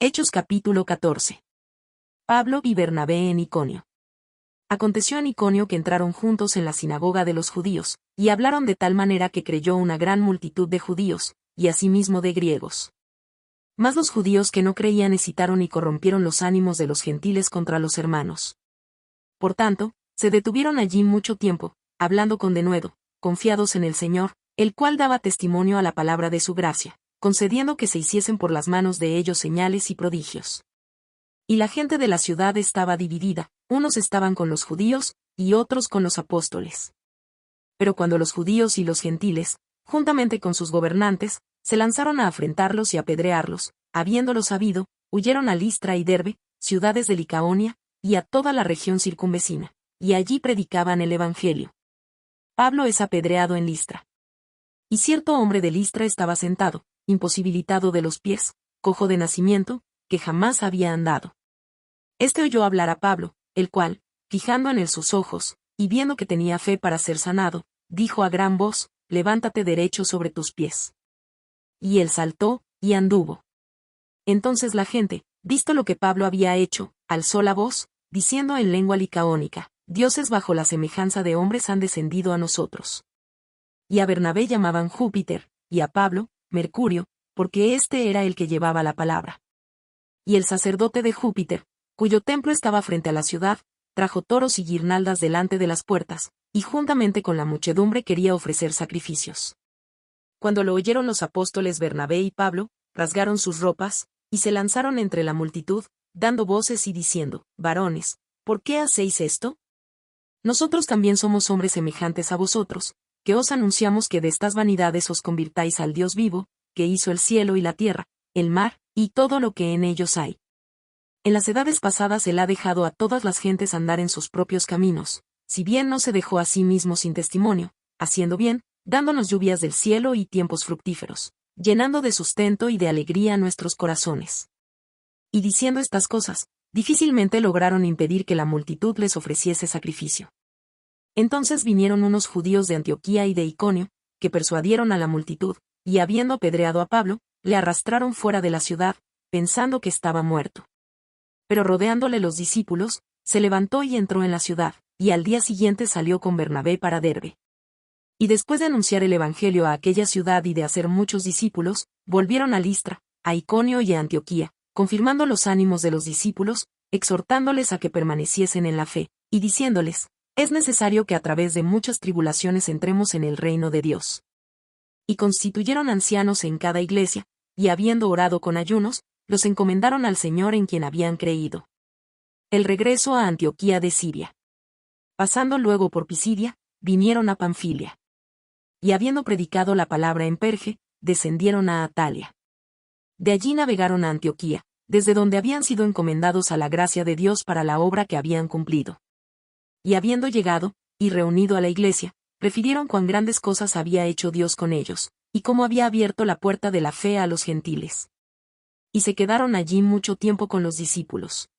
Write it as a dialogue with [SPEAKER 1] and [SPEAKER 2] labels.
[SPEAKER 1] Hechos capítulo 14. Pablo y Bernabé en Iconio. Aconteció en Iconio que entraron juntos en la sinagoga de los judíos, y hablaron de tal manera que creyó una gran multitud de judíos, y asimismo de griegos. Mas los judíos que no creían excitaron y corrompieron los ánimos de los gentiles contra los hermanos. Por tanto, se detuvieron allí mucho tiempo, hablando con denuedo, confiados en el Señor, el cual daba testimonio a la palabra de su gracia, concediendo que se hiciesen por las manos de ellos señales y prodigios. Y la gente de la ciudad estaba dividida, unos estaban con los judíos, y otros con los apóstoles. Pero cuando los judíos y los gentiles, juntamente con sus gobernantes, se lanzaron a afrentarlos y apedrearlos, habiéndolo sabido, huyeron a Listra y Derbe, ciudades de Licaonia, y a toda la región circunvecina, y allí predicaban el evangelio. Pablo es apedreado en Listra. Y cierto hombre de Listra estaba sentado, imposibilitado de los pies, cojo de nacimiento, que jamás había andado. Este oyó hablar a Pablo, el cual, fijando en él sus ojos, y viendo que tenía fe para ser sanado, dijo a gran voz: levántate derecho sobre tus pies. Y él saltó, y anduvo. Entonces la gente, visto lo que Pablo había hecho, alzó la voz, diciendo en lengua licaónica: dioses bajo la semejanza de hombres han descendido a nosotros. Y a Bernabé llamaban Júpiter, y a Pablo, Mercurio, porque éste era el que llevaba la palabra. Y el sacerdote de Júpiter, cuyo templo estaba frente a la ciudad, trajo toros y guirnaldas delante de las puertas, y juntamente con la muchedumbre quería ofrecer sacrificios. Cuando lo oyeron los apóstoles Bernabé y Pablo, rasgaron sus ropas, y se lanzaron entre la multitud, dando voces y diciendo: varones, ¿por qué hacéis esto? Nosotros también somos hombres semejantes a vosotros, que os anunciamos que de estas vanidades os convirtáis al Dios vivo, que hizo el cielo y la tierra, el mar, y todo lo que en ellos hay. En las edades pasadas él ha dejado a todas las gentes andar en sus propios caminos, si bien no se dejó a sí mismo sin testimonio, haciendo bien, dándonos lluvias del cielo y tiempos fructíferos, llenando de sustento y de alegría nuestros corazones. Y diciendo estas cosas, difícilmente lograron impedir que la multitud les ofreciese sacrificio. Entonces vinieron unos judíos de Antioquía y de Iconio, que persuadieron a la multitud, y habiendo apedreado a Pablo, le arrastraron fuera de la ciudad, pensando que estaba muerto. Pero rodeándole los discípulos, se levantó y entró en la ciudad, y al día siguiente salió con Bernabé para Derbe. Y después de anunciar el evangelio a aquella ciudad y de hacer muchos discípulos, volvieron a Listra, a Iconio y a Antioquía, confirmando los ánimos de los discípulos, exhortándoles a que permaneciesen en la fe, y diciéndoles: es necesario que a través de muchas tribulaciones entremos en el reino de Dios. Y constituyeron ancianos en cada iglesia, y habiendo orado con ayunos, los encomendaron al Señor en quien habían creído. El regreso a Antioquía de Siria. Pasando luego por Pisidia, vinieron a Panfilia. Y habiendo predicado la palabra en Perge, descendieron a Atalia. De allí navegaron a Antioquía, desde donde habían sido encomendados a la gracia de Dios para la obra que habían cumplido. Y habiendo llegado, y reunido a la iglesia, refirieron cuán grandes cosas había hecho Dios con ellos, y cómo había abierto la puerta de la fe a los gentiles. Y se quedaron allí mucho tiempo con los discípulos.